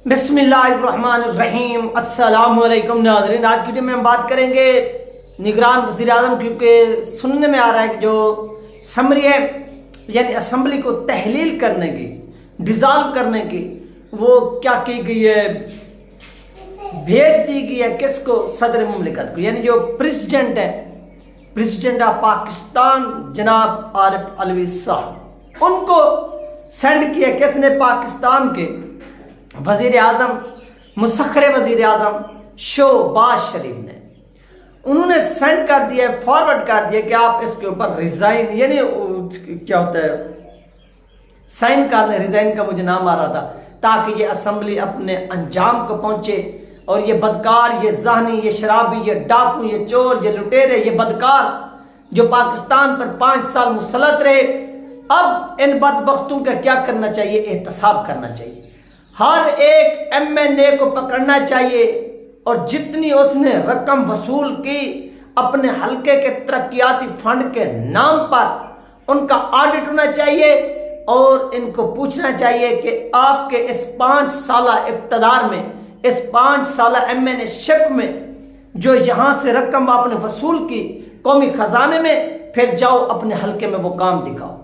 بسم اللہ الرحمن الرحیم۔ السلام علیکم ناظرین، آج کی ویڈیو میں ہم بات کریں گے نگران وزیر اعظم، کیونکہ سننے میں آ رہا ہے کہ جو سمری ہے یعنی اسمبلی کو تحلیل کرنے کی، ڈیزالو کرنے کی، وہ کیا کی گئی ہے، بھیج دی گئی ہے کس کو؟ صدر مملکت کو، یعنی جو پریزیڈنٹ ہے، پریزیڈنٹ آف پاکستان جناب عارف علوی صاحب، ان کو سینڈ کیا کس نے؟ پاکستان کے وزیر اعظم، مسخر وزیر اعظم شہباز شریف نے۔ انہوں نے سینڈ کر دیا، فارورڈ کر دیا کہ آپ اس کے اوپر ریزائن، یعنی کیا ہوتا ہے، سائن کر دیں۔ ریزائن کا مجھے نام آ رہا تھا، تاکہ یہ اسمبلی اپنے انجام کو پہنچے اور یہ بدکار، یہ ذہنی، یہ شرابی، یہ ڈاکو، یہ چور، یہ لٹیرے، یہ بدکار جو پاکستان پر 5 سال مسلط رہے، اب ان بدبختوں کا کیا کرنا چاہیے؟ احتساب کرنا چاہیے۔ ہر ایک ایم این اے کو پکڑنا چاہیے اور جتنی اس نے رقم وصول کی اپنے حلقے کے ترقیاتی فنڈ کے نام پر، ان کا آڈٹ ہونا چاہیے اور ان کو پوچھنا چاہیے کہ آپ کے اس 5 سالہ اقتدار میں، اس 5 سالہ ایم این اے شپ میں جو یہاں سے رقم آپ نے وصول کی قومی خزانے میں، پھر جاؤ اپنے حلقے میں وہ کام دکھاؤ۔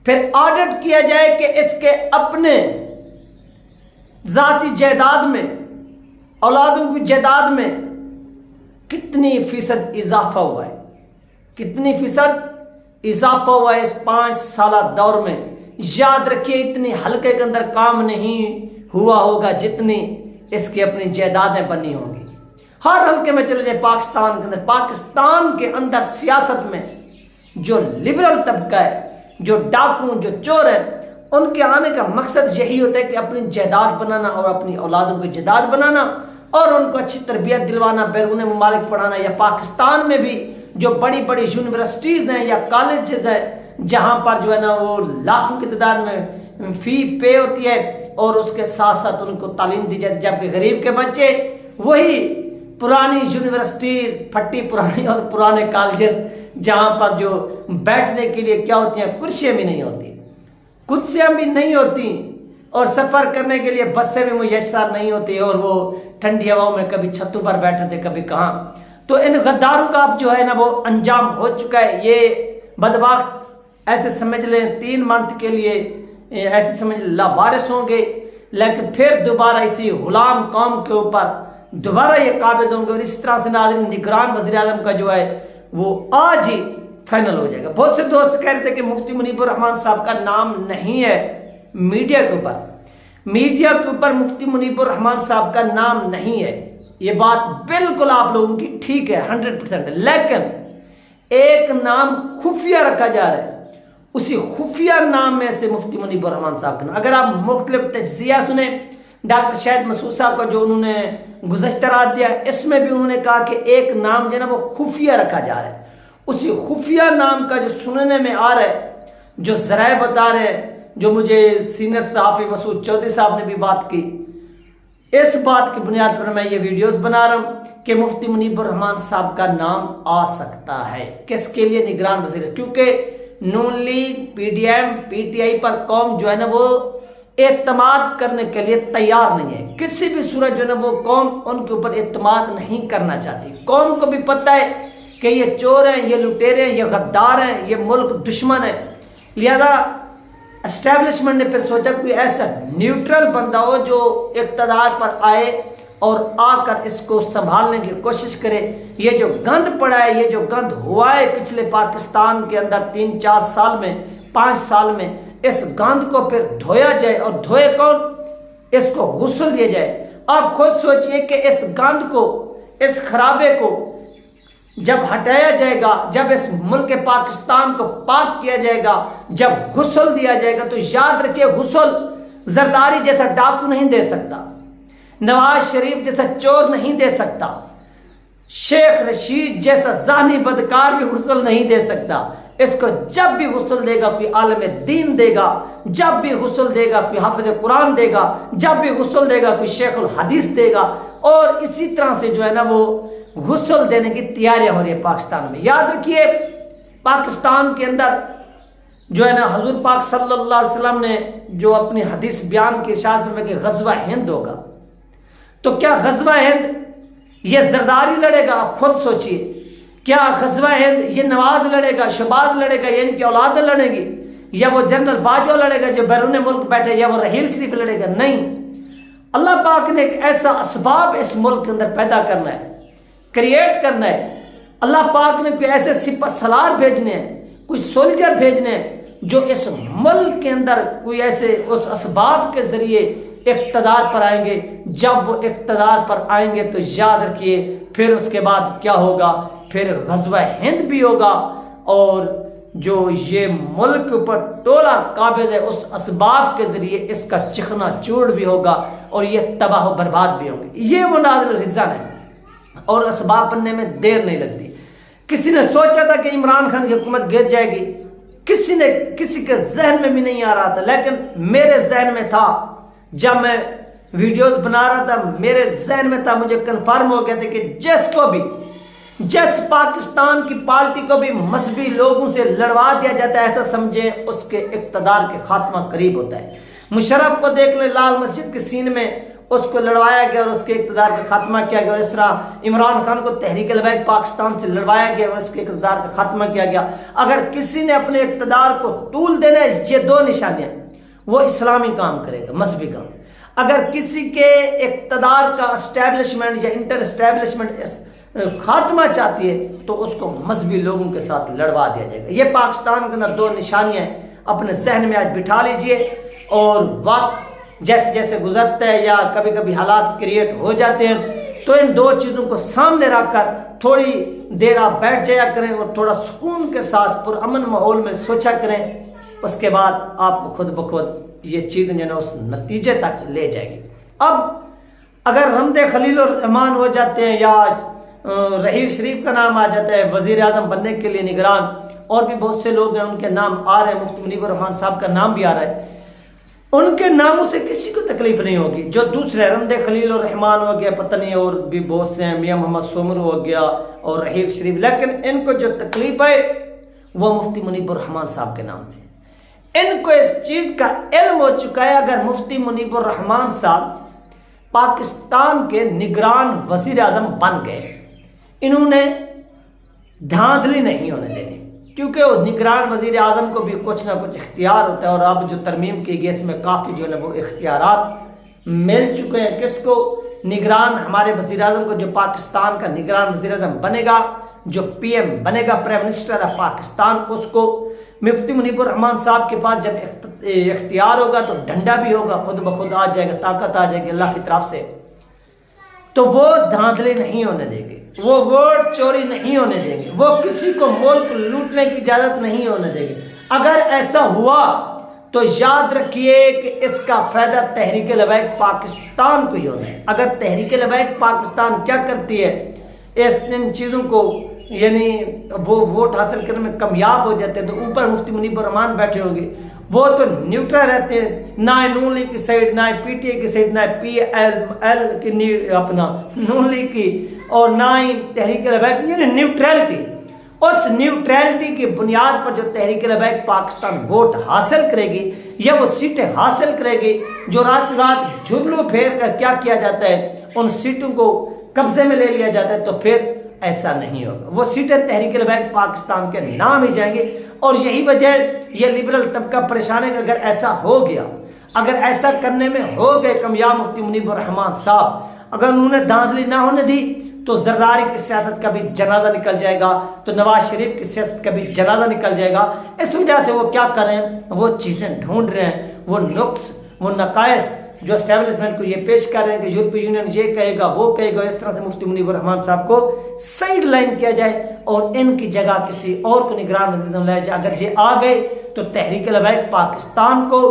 پھر آڈٹ کیا جائے کہ اس کے اپنے ذاتی جائیداد میں، اولادوں کی جائیداد میں کتنی فیصد اضافہ ہوا ہے، کتنی فیصد اضافہ ہوا ہے اس 5 سالہ دور میں۔ یاد رکھیے، اتنی حلقے کے اندر کام نہیں ہوا ہوگا جتنی اس کی اپنی جائیدادیں بنی ہوں گی۔ ہر حلقے میں چلے جائیں پاکستان کے اندر، پاکستان کے اندر سیاست میں جو لبرل طبقہ ہے، جو ڈاکو، جو چور ہے، ان کے آنے کا مقصد یہی ہوتا ہے کہ اپنی جائیداد بنانا اور اپنی اولادوں کی جائیداد بنانا اور ان کو اچھی تربیت دلوانا، بیرون ممالک پڑھانا۔ یا پاکستان میں بھی جو بڑی بڑی یونیورسٹیز ہیں یا کالجز ہیں، جہاں پر جو ہے نا وہ لاکھوں کی تعداد میں فی پے ہوتی ہے اور اس کے ساتھ ساتھ ان کو تعلیم دی جاتی ہے، جبکہ غریب کے بچے وہی پرانی یونیورسٹیز، پھٹی پرانی اور پرانے کالجز، جہاں پر جو بیٹھنے کے لیے کیا ہوتی ہیں، کرسیاں بھی نہیں ہوتی، کرسیاں بھی نہیں ہوتی، اور سفر کرنے کے لیے بسیں بھی میسر نہیں ہوتی، اور وہ ٹھنڈی ہواؤں میں کبھی چھتوں پر بیٹھے تھے، کبھی کہاں۔ تو ان غداروں کا اب جو ہے نا وہ انجام ہو چکا ہے۔ یہ بدبخت ایسے سمجھ لیں 3 منتھ کے لیے ایسے سمجھ لاوارث ہوں گے، لیکن پھر دوبارہ اسی غلام قوم کے اوپر دوبارہ یہ قابض ہوں گے، اور اس طرح سے ناظرین نگران وزیر اعظم کا جو ہے وہ آج ہی فائنل ہو جائے گا۔ بہت سے دوست کہہ رہے تھے کہ مفتی منیب الرحمان صاحب کا نام نہیں ہے میڈیا کے اوپر، میڈیا کے اوپر مفتی منیب الرحمان صاحب کا نام نہیں ہے۔ یہ بات بالکل آپ لوگوں کی ٹھیک ہے، 100%، لیکن ایک نام خفیہ رکھا جا رہا ہے، اسی خفیہ نام میں سے مفتی منیب الرحمان صاحب کا نام۔ اگر آپ مختلف تجزیہ سنیں ڈاکٹر شاہد مسعود صاحب کا جو انہوں نے گزشتہ رات دیا، اس میں بھی انہوں نے کہا کہ ایک نام جو ہے نا وہ خفیہ رکھا جا رہا ہے۔ اسی خفیہ نام کا جو سننے میں آ رہا ہے، جو ذرائع بتا رہے ہیں، جو مجھے سینئر صحافی مسعود چودھری صاحب نے بھی بات کی، اس بات کی بنیاد پر میں یہ ویڈیوز بنا رہا ہوں کہ مفتی منیب الرحمان صاحب کا نام آ سکتا ہے۔ کس کے لیے؟ نگران وزیر، کیونکہ Noon League, P D M, P T I پر قوم جو ہے نا وہ اعتماد کرنے کے لیے تیار نہیں ہے۔ کسی بھی صورت جو ہے نا وہ قوم ان کے اوپر اعتماد نہیں کرنا چاہتی۔ قوم کو بھی پتہ ہے کہ یہ چور ہیں، یہ لٹیرے ہیں، یہ غدار ہیں، یہ ملک دشمن ہے، لہذا اسٹیبلشمنٹ نے پھر سوچا کوئی ایسا نیوٹرل بندہ ہو جو اقتدار پر آئے اور آ کر اس کو سنبھالنے کی کوشش کرے۔ یہ جو گند پڑا ہے، یہ جو گند ہوا ہے پچھلے پاکستان کے اندر 3-4 سال میں، 5 سال میں، اس گند کو پھر دھویا جائے، اور دھوئے کون؟ اس کو غسل دیا جائے۔ آپ خود سوچئے کہ اس گند کو، اس خرابے کو جب ہٹایا جائے گا، جب اس ملک پاکستان کو پاک کیا جائے گا، جب غسل دیا جائے گا، تو یاد رکھیے غسل زرداری جیسا ڈاکو نہیں دے سکتا، نواز شریف جیسا چور نہیں دے سکتا، شیخ رشید جیسا ذہنی بدکار بھی غسل نہیں دے سکتا۔ اس کو جب بھی غسل دے گا کوئی عالم دین دے گا، جب بھی غسل دے گا کوئی حافظ قرآن دے گا، جب بھی غسل دے گا کوئی شیخ الحدیث دے گا، اور اسی طرح سے جو ہے نا وہ غسل دینے کی تیاریاں ہو رہی ہیں پاکستان میں۔ یاد رکھیے پاکستان کے اندر جو ہے نا حضور پاک صلی اللہ علیہ وسلم نے جو اپنی حدیث بیان کی ارشاد فرمایا کہ غزوہ ہند ہوگا، تو کیا غزوہ ہند یہ زرداری لڑے گا؟ آپ خود سوچئے، کیا غزوہ ہند یہ نواز لڑے گا، شہباز لڑے گا، یا ان کی اولادیں لڑیں گی، یا وہ جنرل باجوہ لڑے گا جو بیرون ملک بیٹھے، یا وہ رحیل شریف لڑے گا؟ نہیں، اللہ پاک نے ایک ایسا اسباب اس ملک کے اندر پیدا کرنا ہے، کریٹ کرنا ہے۔ اللہ پاک نے کوئی ایسے سپہ سالار بھیجنے ہیں، کوئی سولجر بھیجنے ہیں جو اس ملک کے اندر کوئی ایسے اس اسباب کے ذریعے اقتدار پر آئیں گے۔ جب وہ اقتدار پر آئیں گے تو یاد رکھیے پھر اس کے بعد کیا ہوگا، پھر غزوہ ہند بھی ہوگا، اور جو یہ ملک کے اوپر ٹولہ قابض ہے اس اسباب کے ذریعے اس کا چکنا چور بھی ہوگا، اور یہ تباہ و برباد بھی ہوں گے۔ یہ وہ نازل الرضوان ہے، اور اسباب بننے میں دیر نہیں لگتی۔ کسی نے سوچا تھا کہ عمران خان کی حکومت گر جائے گی؟ کسی کے ذہن میں بھی نہیں آ رہا تھا، لیکن میرے ذہن میں تھا۔ جب میں ویڈیوز بنا رہا تھا میرے ذہن میں تھا، مجھے کنفرم ہو گیا تھا کہ جس پاکستان کی پارٹی کو بھی مذہبی لوگوں سے لڑوا دیا جاتا ہے، ایسا سمجھیں اس کے اقتدار کے خاتمہ قریب ہوتا ہے۔ مشرف کو دیکھ لیں، لال مسجد کے سین میں اس کو لڑوایا گیا اور اس کے اقتدار کا خاتمہ کیا گیا، اور اس طرح عمران خان کو تحریک لبیک پاکستان سے لڑوایا گیا اور اس کے اقتدار کا خاتمہ کیا گیا۔ اگر کسی نے اپنے اقتدار کو طول دینا ہے، یہ دو نشانیاں، وہ اسلامی کام کرے گا، مذہبی کام۔ اگر کسی کے اقتدار کا اسٹیبلشمنٹ یا انٹر اسٹیبلشمنٹ خاتمہ چاہتی ہے تو اس کو مذہبی لوگوں کے ساتھ لڑوا دیا جائے گا۔ یہ پاکستان کے اندر دو نشانیاں ہیں، اپنے ذہن میں آج بٹھا لیجئے، اور وقت جیسے جیسے گزرتا ہے یا کبھی کبھی حالات کریٹ ہو جاتے ہیں تو ان دو چیزوں کو سامنے رکھ کر تھوڑی دیر آپ بیٹھ جایا کریں اور تھوڑا سکون کے ساتھ پرامن ماحول میں سوچا کریں، اس کے بعد آپ کو خود بخود یہ چیز جو ہے نا اس نتیجے تک لے جائے گی۔ اب اگر حمد خلیل الرحمان ہو جاتے ہیں یا رحیل شریف کا نام آ جاتا ہے وزیر اعظم بننے کے لیے نگران، اور بھی بہت سے لوگ ہیں ان کے نام آ رہے ہیں، مفتی منیب الرحمان صاحب کا نام بھی آ رہا ہے، ان کے ناموں سے کسی کو تکلیف نہیں ہوگی۔ جو دوسرے حمد خلیل الرحمان ہو گیا، پتہ نہیں اور بھی بہت سے ہیں، میاں محمد سومر ہو گیا اور رحیل شریف، لیکن ان کو جو تکلیف ہے وہ مفتی منیب الرحمان صاحب کے نام سے۔ ان کو اس چیز کا علم ہو چکا ہے، اگر مفتی منیب الرحمان صاحب پاکستان کے نگران وزیر اعظم بن گئے، انہوں نے دھاندلی نہیں ہونے دینی، کیونکہ وہ نگران وزیر اعظم کو بھی کچھ نہ کچھ اختیار ہوتا ہے، اور اب جو ترمیم کی گئی اس میں کافی جو ہے وہ اختیارات مل چکے ہیں۔ کس کو؟ نگران ہمارے وزیر اعظم کو، جو پاکستان کا نگران وزیر اعظم بنے گا، جو پی ایم بنے گا، پرائم منسٹر آف پاکستان، اس کو مفتی منیب الرحمان صاحب کے پاس جب اختیار ہوگا تو ڈنڈا بھی ہوگا، خود بخود آ جائے گا، طاقت آ جائے گی اللہ کی طرف سے، تو وہ دھاندلی نہیں ہونے دیں گے، وہ ووٹ چوری نہیں ہونے دیں گے، وہ کسی کو ملک لوٹنے کی اجازت نہیں ہونے دیں گے۔ اگر ایسا ہوا تو یاد رکھیے کہ اس کا فائدہ تحریک لبیک پاکستان کو ہی ہونا ہے۔ اگر تحریک لبیک پاکستان کیا کرتی ہے، ان چیزوں کو یعنی وہ ووٹ حاصل کرنے میں کامیاب ہو جاتے ہیں، تو اوپر مفتی منیب الرحمان بیٹھے ہوں گے، وہ تو نیوٹرل رہتے ہیں، نہ نون لیگ کی سائڈ، نہ پی ٹی اے کی سائڈ، نہ پی ایل کی اپنا نون لیگ کی، اور نہ ہی تحریک لبیک، یعنی نیوٹرلٹی۔ اس نیوٹرلٹی کی بنیاد پر جو تحریک لبیک پاکستان ووٹ حاصل کرے گی یا وہ سیٹیں حاصل کرے گی، جو رات جھگلو پھیر کر کیا کیا جاتا ہے، ان سیٹوں کو قبضے میں لے لیا جاتا ہے، تو پھر ایسا نہیں ہوگا، وہ سیٹیں تحریک لبیک پاکستان کے نام ہی جائیں گے۔ اور یہی وجہ یہ لبرل طبقہ پریشان ہے کہ اگر ایسا ہو گیا، اگر ایسا کرنے میں ہو گئے کامیاب مفتی منیب الرحمان صاحب، اگر انہوں نے دھاندلی نہ ہونے دی تو زرداری کی سیاست کا بھی جنازہ نکل جائے گا، تو نواز شریف کی سیاست کا بھی جنازہ نکل جائے گا۔ اس وجہ سے وہ کیا کر رہے ہیں، وہ چیزیں ڈھونڈ رہے ہیں، وہ نقص، وہ نقائص جو اسٹیبلشمنٹ کو یہ پیش کر رہے ہیں کہ یورپی یونین یہ کہے گا، وہ کہے گا، اس طرح سے مفتی منیب الرحمان صاحب کو سائیڈ لائن کیا جائے اور ان کی جگہ کسی اور کو نگران وزیر اعظم لایا جائے۔ اگر یہ آ گئے تو تحریک لبیک پاکستان کو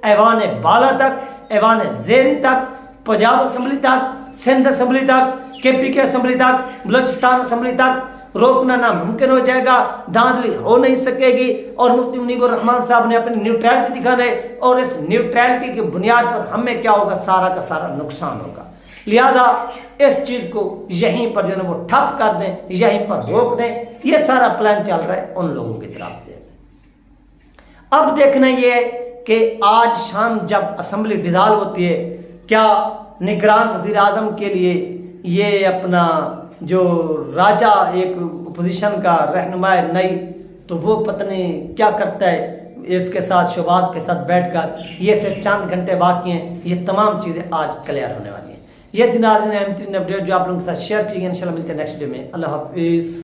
ایوان بالا تک، ایوان زیری تک، پنجاب اسمبلی تک، سندھ اسمبلی تک، کے پی کے اسمبلی تک، بلوچستان اسمبلی تک روکنا ناممکن ہو جائے گا، دھاندلی ہو نہیں سکے گی، اور مفتی منیب الرحمان صاحب نے اپنی نیوٹرلٹی دکھانا ہے، اور اس نیوٹرلٹی کی بنیاد پر ہمیں کیا ہوگا، سارا کا سارا نقصان ہوگا۔ لہذا اس چیز کو یہیں پر جو ہے وہ ٹھپ کر دیں، یہیں پر روک دیں، یہ سارا پلان چل رہا ہے ان لوگوں کی طرف سے۔ اب دیکھنا یہ ہے کہ آج شام جب اسمبلی ڈیزالو ہوتی ہے، کیا نگران وزیر اعظم کے لیے یہ اپنا جو راجہ ایک اپوزیشن کا رہنما ہے نئی، تو وہ پتہ نہیں کیا کرتا ہے اس کے ساتھ شہباز کے ساتھ بیٹھ کر۔ یہ صرف چند گھنٹے باقی ہیں، یہ تمام چیزیں آج کلیئر ہونے والی ہیں۔ یہ دن ناظرین اہم ترین اپڈیٹ جو آپ لوگوں کے ساتھ شیئر کی گئی، انشاءاللہ ملتے ہیں نیکسٹ ویڈیو میں۔ اللہ حافظ۔